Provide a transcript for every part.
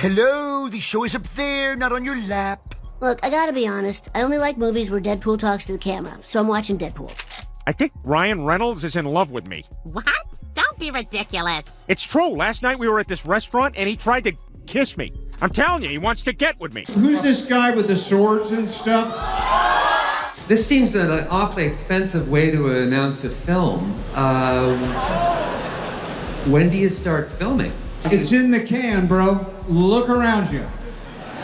Hello, the show is up there, not on your lap. Look, I gotta be honest. I only like movies where Deadpool talks to the camera, so I'm watching Deadpool. I think Ryan Reynolds is in love with me. What? Don't be ridiculous. It's true. Last night we were at this restaurant and he tried to kiss me. I'm telling you, he wants to get with me. Who's this guy with the swords and stuff? This seems an awfully expensive way to announce a film. When do you start filming? It's in the can, bro. Look around you.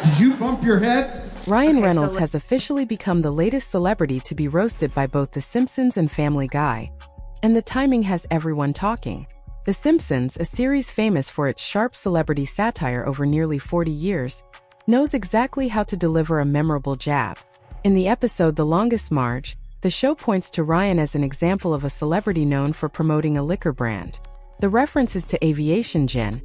Did you bump your head? Ryan Reynolds has officially become the latest celebrity to be roasted by both The Simpsons and Family Guy. And the timing has everyone talking. The Simpsons, a series famous for its sharp celebrity satire over nearly 40 years, knows exactly how to deliver a memorable jab. In the episode The Longest March, the show points to Ryan as an example of a celebrity known for promoting a liquor brand. The reference is to Aviation Gin,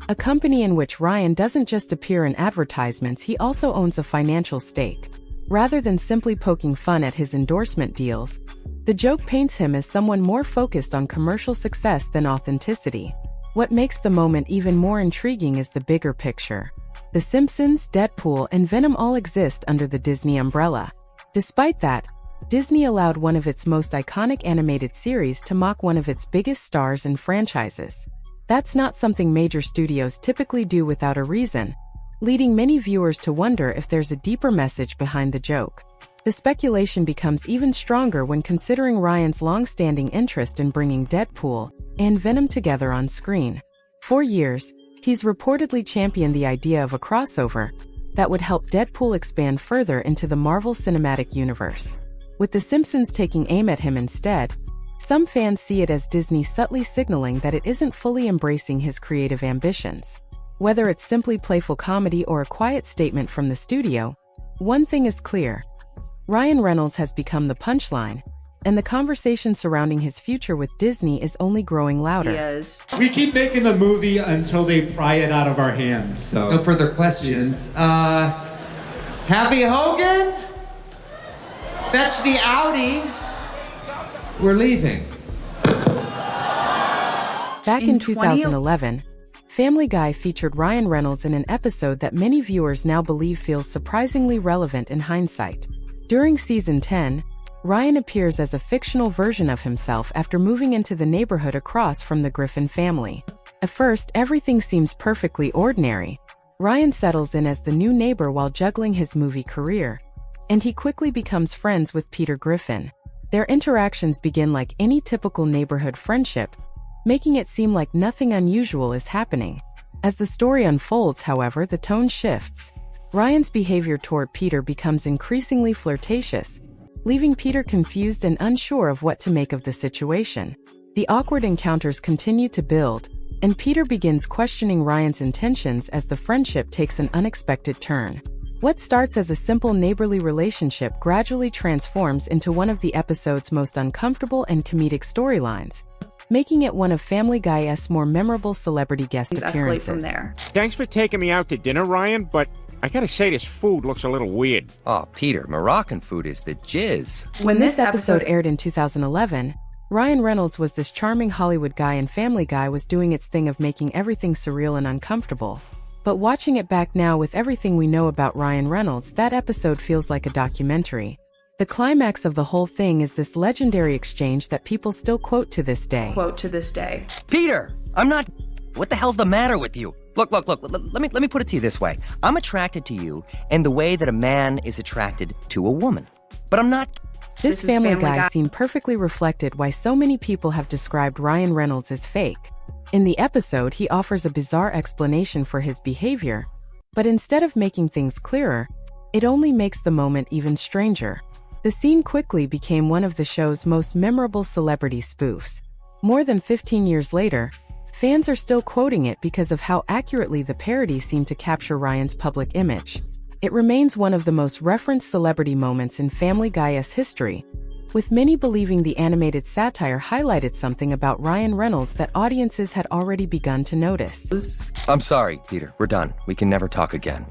a company in which Ryan doesn't just appear in advertisements, he also owns a financial stake. Rather than simply poking fun at his endorsement deals, the joke paints him as someone more focused on commercial success than authenticity. What makes the moment even more intriguing is the bigger picture. The Simpsons, Deadpool, and Venom all exist under the Disney umbrella. Despite that, Disney allowed one of its most iconic animated series to mock one of its biggest stars and franchises. That's not something major studios typically do without a reason, leading many viewers to wonder if there's a deeper message behind the joke. The speculation becomes even stronger when considering Ryan's long-standing interest in bringing Deadpool and Venom together on screen. For years, he's reportedly championed the idea of a crossover that would help Deadpool expand further into the Marvel Cinematic Universe. With The Simpsons taking aim at him instead, some fans see it as Disney subtly signaling that it isn't fully embracing his creative ambitions. Whether it's simply playful comedy or a quiet statement from the studio, one thing is clear. Ryan Reynolds has become the punchline, and the conversation surrounding his future with Disney is only growing louder. We keep making the movie until they pry it out of our hands, so... No further questions. Happy Hogan? Fetch the Audi. We're leaving. Back in 2011, Family Guy featured Ryan Reynolds in an episode that many viewers now believe feels surprisingly relevant in hindsight. During season 10, Ryan appears as a fictional version of himself after moving into the neighborhood across from the Griffin family. At first, everything seems perfectly ordinary. Ryan settles in as the new neighbor while juggling his movie career, and he quickly becomes friends with Peter Griffin. Their interactions begin like any typical neighborhood friendship, making it seem like nothing unusual is happening. As the story unfolds, however, the tone shifts. Ryan's behavior toward Peter becomes increasingly flirtatious, leaving Peter confused and unsure of what to make of the situation. The awkward encounters continue to build, and Peter begins questioning Ryan's intentions as the friendship takes an unexpected turn. What starts as a simple neighborly relationship gradually transforms into one of the episode's most uncomfortable and comedic storylines, making it one of Family Guy's more memorable celebrity guest appearances. Escalate from there. Thanks for taking me out to dinner, Ryan, but I gotta say this food looks a little weird. Oh, Peter, Moroccan food is the jizz. When this episode aired in 2011, Ryan Reynolds was this charming Hollywood guy and Family Guy was doing its thing of making everything surreal and uncomfortable. But watching it back now with everything we know about Ryan Reynolds, that episode feels like a documentary. The climax of the whole thing is this legendary exchange that people still quote to this day. Peter, I'm not... What the hell's the matter with you? Look, let me put it to you this way. I'm attracted to you in the way that a man is attracted to a woman. But I'm not... This Family Guy scene perfectly reflected why so many people have described Ryan Reynolds as fake. In the episode, he offers a bizarre explanation for his behavior, but instead of making things clearer, it only makes the moment even stranger. The scene quickly became one of the show's most memorable celebrity spoofs. More than 15 years later, fans are still quoting it because of how accurately the parody seemed to capture Ryan's public image. It remains one of the most referenced celebrity moments in Family Guy's history, with many believing the animated satire highlighted something about Ryan Reynolds that audiences had already begun to notice. I'm sorry, Peter. We're done. We can never talk again.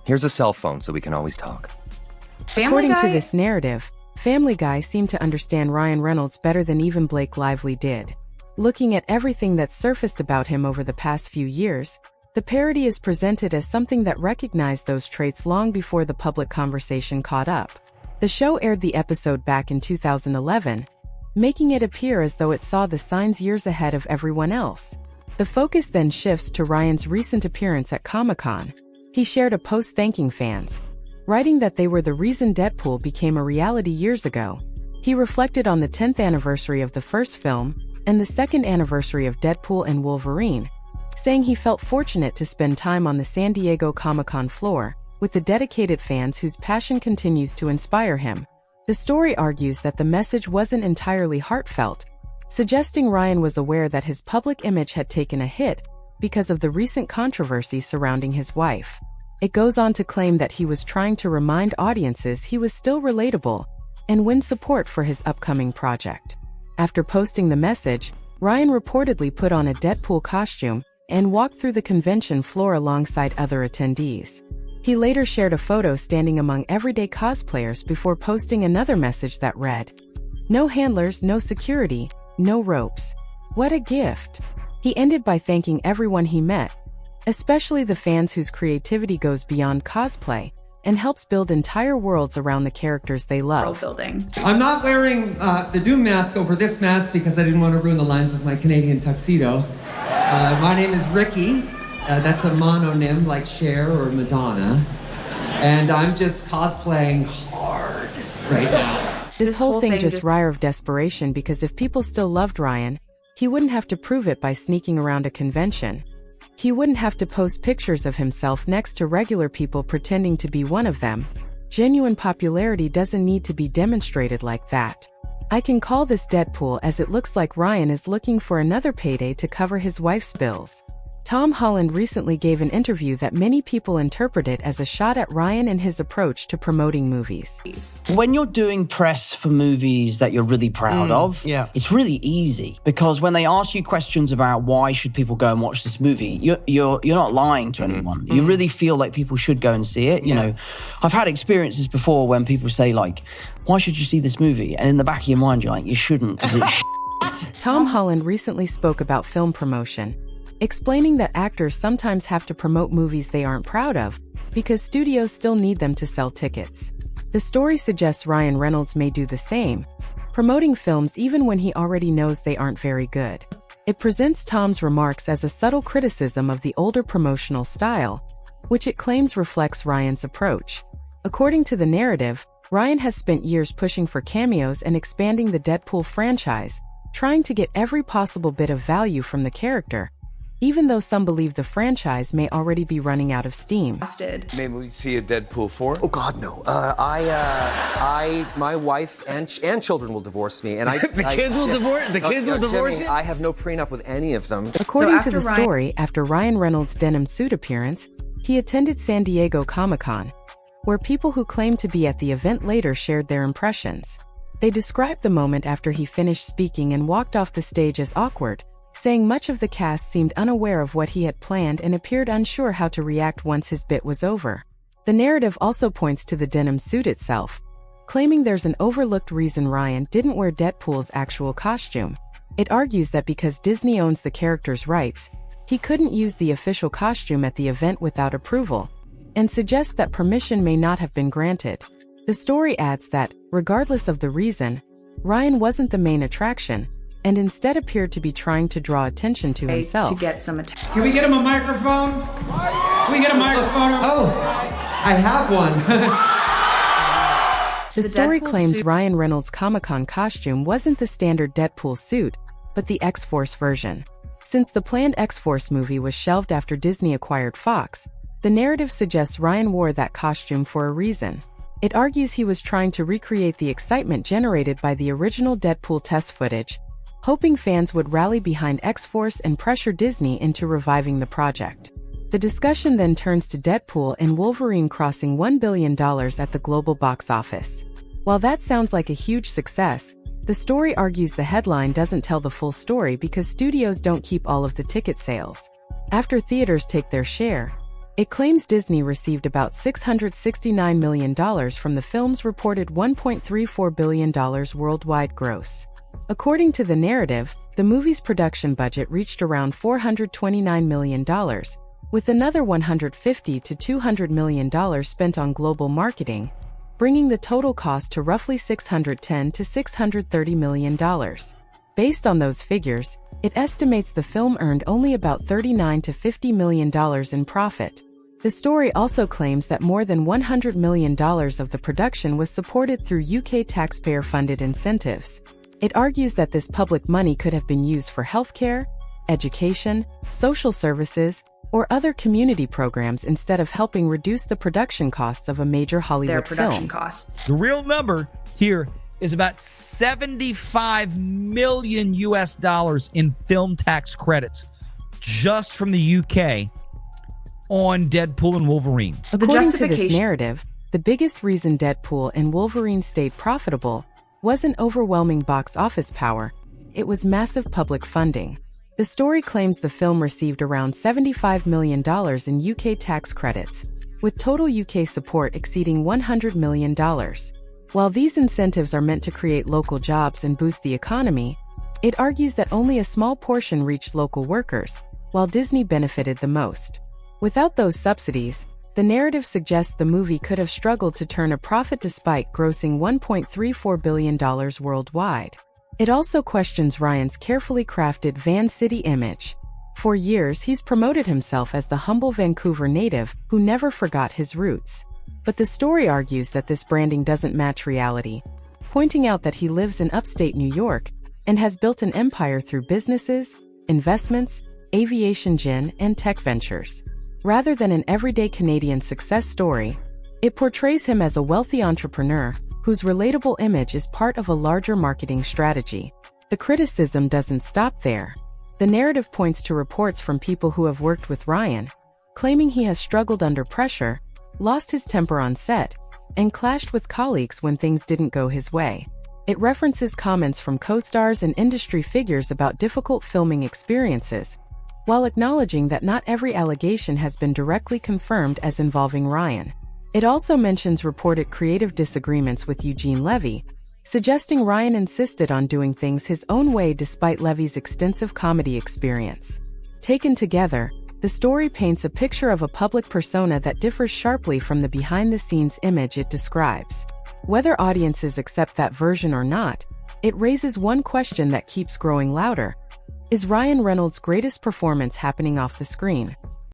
Here's a cell phone so we can always talk. According to this narrative, Family Guy seemed to understand Ryan Reynolds better than even Blake Lively did. Looking at everything that's surfaced about him over the past few years, The parody is presented as something that recognized those traits long before the public conversation caught up. The show aired the episode back in 2011, making it appear as though it saw the signs years ahead of everyone else. The focus then shifts to Ryan's recent appearance at Comic-Con. He shared a post thanking fans, writing that they were the reason Deadpool became a reality years ago. He reflected on the 10th anniversary of the first film and the 2nd anniversary of Deadpool and Wolverine, saying he felt fortunate to spend time on the San Diego Comic-Con floor with the dedicated fans whose passion continues to inspire him. The story argues that the message wasn't entirely heartfelt, suggesting Ryan was aware that his public image had taken a hit because of the recent controversy surrounding his wife. It goes on to claim that he was trying to remind audiences he was still relatable and win support for his upcoming project. After posting the message, Ryan reportedly put on a Deadpool costume and walked through the convention floor alongside other attendees. He later shared a photo standing among everyday cosplayers before posting another message that read, "No handlers, no security, no ropes. What a gift." He ended by thanking everyone he met, especially the fans whose creativity goes beyond cosplay and helps build entire worlds around the characters they love. I'm not wearing the Doom mask over this mask because I didn't want to ruin the lines of my Canadian tuxedo. My name is Ricky. That's a mononym like Cher or Madonna. And I'm just cosplaying hard right now. This whole thing just rire of desperation because if people still loved Ryan, he wouldn't have to prove it by sneaking around a convention. He wouldn't have to post pictures of himself next to regular people pretending to be one of them. Genuine popularity doesn't need to be demonstrated like that. I can call this Deadpool as it looks like Ryan is looking for another payday to cover his wife's bills. Tom Holland recently gave an interview that many people interpreted as a shot at Ryan and his approach to promoting movies. When you're doing press for movies that you're really proud of, it's really easy because when they ask you questions about why should people go and watch this movie, you're not lying to anyone. You really feel like people should go and see it. You know, I've had experiences before when people say like, "Why should you see this movie?" And in the back of your mind, you're like, "You shouldn't because it's Tom Holland recently spoke about film promotion, explaining that actors sometimes have to promote movies they aren't proud of because studios still need them to sell tickets. The story suggests Ryan Reynolds may do the same, promoting films even when he already knows they aren't very good. It presents Tom's remarks as a subtle criticism of the older promotional style, which it claims reflects Ryan's approach. According to the narrative, Ryan has spent years pushing for cameos and expanding the Deadpool franchise, trying to get every possible bit of value from the character, even though some believe the franchise may already be running out of steam. Maybe we see a Deadpool 4? Oh God, no. My wife and children will divorce me, and The kids will divorce Jimmy, you? I have no prenup with any of them. According to the story, after Ryan Reynolds' denim suit appearance, he attended San Diego Comic-Con, where people who claimed to be at the event later shared their impressions. They described the moment after he finished speaking and walked off the stage as awkward, saying much of the cast seemed unaware of what he had planned and appeared unsure how to react once his bit was over. The narrative also points to the denim suit itself, claiming there's an overlooked reason Ryan didn't wear Deadpool's actual costume. It argues that because Disney owns the character's rights, he couldn't use the official costume at the event without approval, and suggests that permission may not have been granted. The story adds that, regardless of the reason, Ryan wasn't the main attraction, and instead appeared to be trying to draw attention to himself. Can we get him a microphone? Can we get a microphone? Oh, I have one. The story claims Ryan Reynolds' Comic-Con costume wasn't the standard Deadpool suit, but the X-Force version. Since the planned X-Force movie was shelved after Disney acquired Fox, the narrative suggests Ryan wore that costume for a reason. It argues he was trying to recreate the excitement generated by the original Deadpool test footage, hoping fans would rally behind X-Force and pressure Disney into reviving the project. The discussion then turns to Deadpool and Wolverine crossing $1 billion at the global box office. While that sounds like a huge success, the story argues the headline doesn't tell the full story because studios don't keep all of the ticket sales. After theaters take their share, it claims Disney received about $669 million from the film's reported $1.34 billion worldwide gross. According to the narrative, the movie's production budget reached around $429 million, with another $150 to $200 million spent on global marketing, bringing the total cost to roughly $610 to $630 million. Based on those figures, it estimates the film earned only about $39 to $50 million in profit. The story also claims that more than $100 million of the production was supported through UK taxpayer-funded incentives. It argues that this public money could have been used for healthcare, education, social services, or other community programs instead of helping reduce the production costs of a major Hollywood film. The real number here is about 75 million US dollars in film tax credits just from the UK on Deadpool and Wolverine. According to this narrative, the biggest reason Deadpool and Wolverine stayed profitable wasn't overwhelming box office power, it was massive public funding. The story claims the film received around $75 million in UK tax credits, with total UK support exceeding $100 million. While these incentives are meant to create local jobs and boost the economy, it argues that only a small portion reached local workers, while Disney benefited the most. Without those subsidies, the narrative suggests the movie could have struggled to turn a profit despite grossing $1.34 billion worldwide. It also questions Ryan's carefully crafted Van City image. For years, he's promoted himself as the humble Vancouver native who never forgot his roots. But the story argues that this branding doesn't match reality, pointing out that he lives in upstate New York and has built an empire through businesses, investments, aviation gin, and tech ventures. Rather than an everyday Canadian success story, it portrays him as a wealthy entrepreneur whose relatable image is part of a larger marketing strategy. The criticism doesn't stop there. The narrative points to reports from people who have worked with Ryan, claiming he has struggled under pressure, lost his temper on set, and clashed with colleagues when things didn't go his way. It references comments from co-stars and industry figures about difficult filming experiences, while acknowledging that not every allegation has been directly confirmed as involving Ryan. It also mentions reported creative disagreements with Eugene Levy, suggesting Ryan insisted on doing things his own way despite Levy's extensive comedy experience. Taken together, the story paints a picture of a public persona that differs sharply from the behind-the-scenes image it describes. Whether audiences accept that version or not, it raises one question that keeps growing louder. Is Ryan Reynolds' greatest performance happening off the screen?